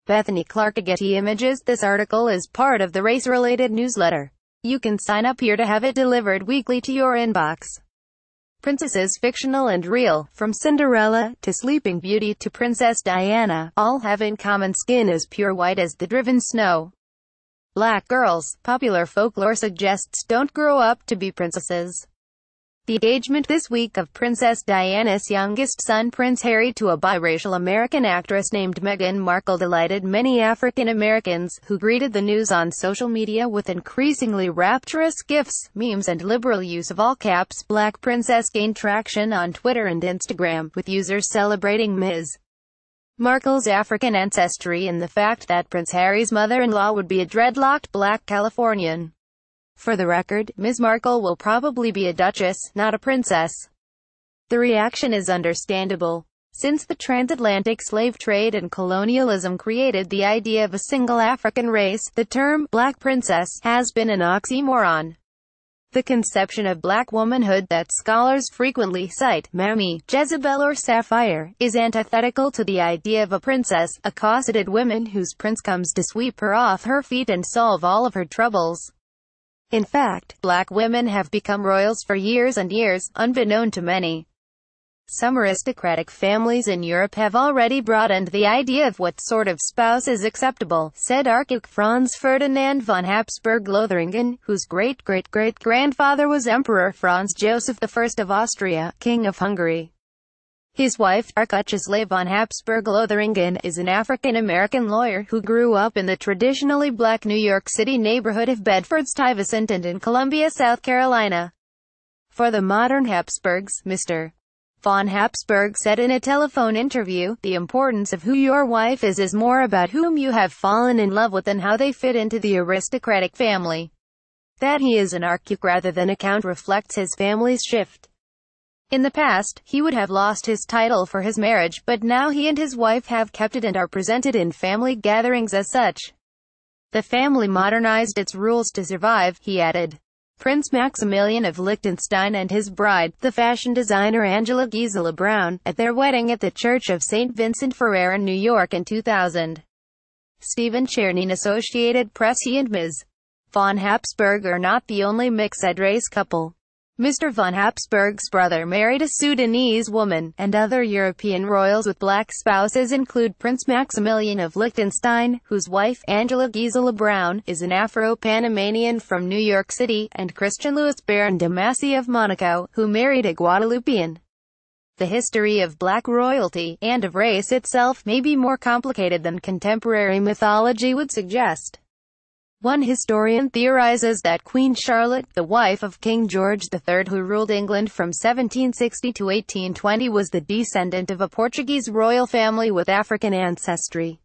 Bethany ClarkeGetty Images This article is part of the Race-Related newsletter. You can sign up here to have it delivered weekly to your inbox. Princesses, fictional and real, from Cinderella to Sleeping Beauty to Princess Diana, all have in common skin as pure white as the driven snow. Black girls, popular folklore suggests, don't grow up to be princesses. The engagement this week of Princess Diana's youngest son Prince Harry to a biracial American actress named Meghan Markle delighted many African Americans, who greeted the news on social media with increasingly rapturous gifs, memes and liberal use of all caps. Black Princess gained traction on Twitter and Instagram, with users celebrating Ms. Markle's African ancestry and the fact that Prince Harry's mother-in-law would be a dreadlocked black Californian. For the record, Ms. Markle will probably be a duchess, not a princess. The reaction is understandable. Since the transatlantic slave trade and colonialism created the idea of a single African race, the term black princess has been an oxymoron. The conception of black womanhood that scholars frequently cite, Mammy, Jezebel or Sapphire, is antithetical to the idea of a princess, a cosseted woman whose prince comes to sweep her off her feet and solve all of her troubles. In fact, black women have become royals for years and years, unbeknown to many. Some aristocratic families in Europe have already broadened the idea of what sort of spouse is acceptable, said Archduke Franz Ferdinand von Habsburg-Lothringen, whose great-great-great-grandfather was Emperor Franz Joseph I of Austria, King of Hungary. His wife, Archduchess Leigh von Habsburg-Lothringen, is an African-American lawyer who grew up in the traditionally black New York City neighborhood of Bedford-Stuyvesant and in Columbia, South Carolina. For the modern Habsburgs, Mr. von Habsburg said in a telephone interview, "The importance of who your wife is more about whom you have fallen in love with and how they fit into the aristocratic family. That he is an archduke rather than a count reflects his family's shift. In the past, he would have lost his title for his marriage, but now he and his wife have kept it and are presented in family gatherings as such. The family modernized its rules to survive," he added. Prince Maximilian of Liechtenstein and his bride, the fashion designer Angela Gisela Brown, at their wedding at the Church of St. Vincent Ferrer in New York in 2000. Stephen Chernin, Associated Press. He and Ms. von Habsburg are not the only mixed-race couple. Mr. von Habsburg's brother married a Sudanese woman, and other European royals with black spouses include Prince Maximilian of Liechtenstein, whose wife, Angela Gisela Brown, is an Afro-Panamanian from New York City, and Christian Louis Baron de Massey of Monaco, who married a Guadeloupean. The history of black royalty, and of race itself, may be more complicated than contemporary mythology would suggest. One historian theorizes that Queen Charlotte, the wife of King George III who ruled England from 1760 to 1820, was the descendant of a Portuguese royal family with African ancestry.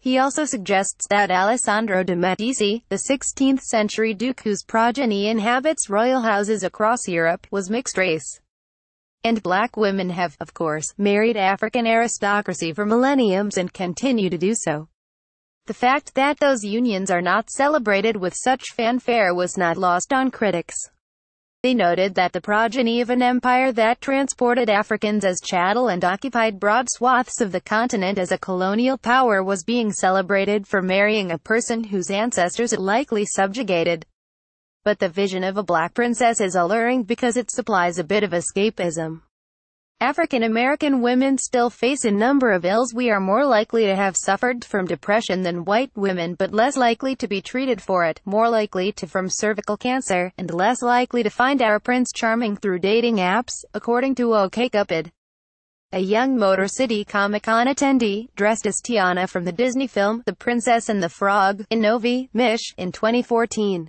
He also suggests that Alessandro de' Medici, the 16th-century duke whose progeny inhabits royal houses across Europe, was mixed race. And black women have, of course, married African aristocracy for millenniums and continue to do so. The fact that those unions are not celebrated with such fanfare was not lost on critics. They noted that the progeny of an empire that transported Africans as chattel and occupied broad swaths of the continent as a colonial power was being celebrated for marrying a person whose ancestors it likely subjugated. But the vision of a black princess is alluring because it supplies a bit of escapism. African American women still face a number of ills. We are more likely to have suffered from depression than white women, but less likely to be treated for it, more likely to from cervical cancer, and less likely to find our Prince Charming through dating apps, according to OkCupid. A young Motor City Comic-Con attendee, dressed as Tiana from the Disney film, The Princess and the Frog, in Novi, Mich, in 2014.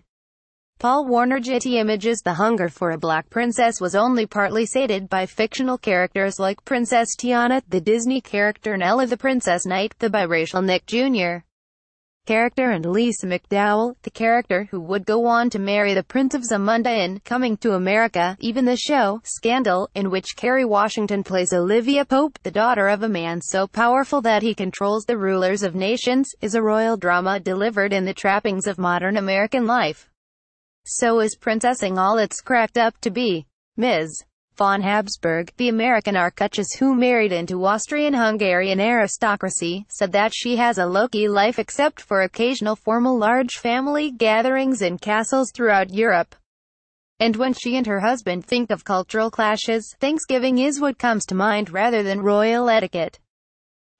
Paul Warner Getty Images The hunger for a black princess was only partly sated by fictional characters like Princess Tiana, the Disney character Nella the Princess Knight, the biracial Nick Jr. character, and Lisa McDowell, the character who would go on to marry the Prince of Zamunda in Coming to America. Even the show, Scandal, in which Kerry Washington plays Olivia Pope, the daughter of a man so powerful that he controls the rulers of nations, is a royal drama delivered in the trappings of modern American life. So is princessing all it's cracked up to be. Ms. von Habsburg, the American archduchess who married into Austrian-Hungarian aristocracy, said that she has a low-key life except for occasional formal large family gatherings in castles throughout Europe. And when she and her husband think of cultural clashes, Thanksgiving is what comes to mind rather than royal etiquette.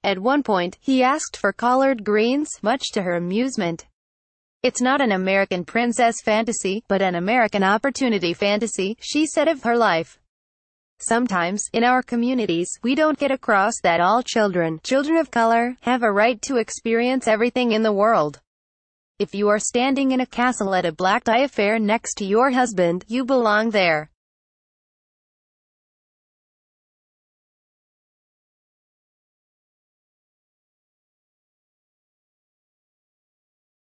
At one point, he asked for collard greens, much to her amusement. "It's not an American princess fantasy, but an American opportunity fantasy," she said of her life. "Sometimes, in our communities, we don't get across that all children of color, have a right to experience everything in the world. If you are standing in a castle at a black tie affair next to your husband, you belong there.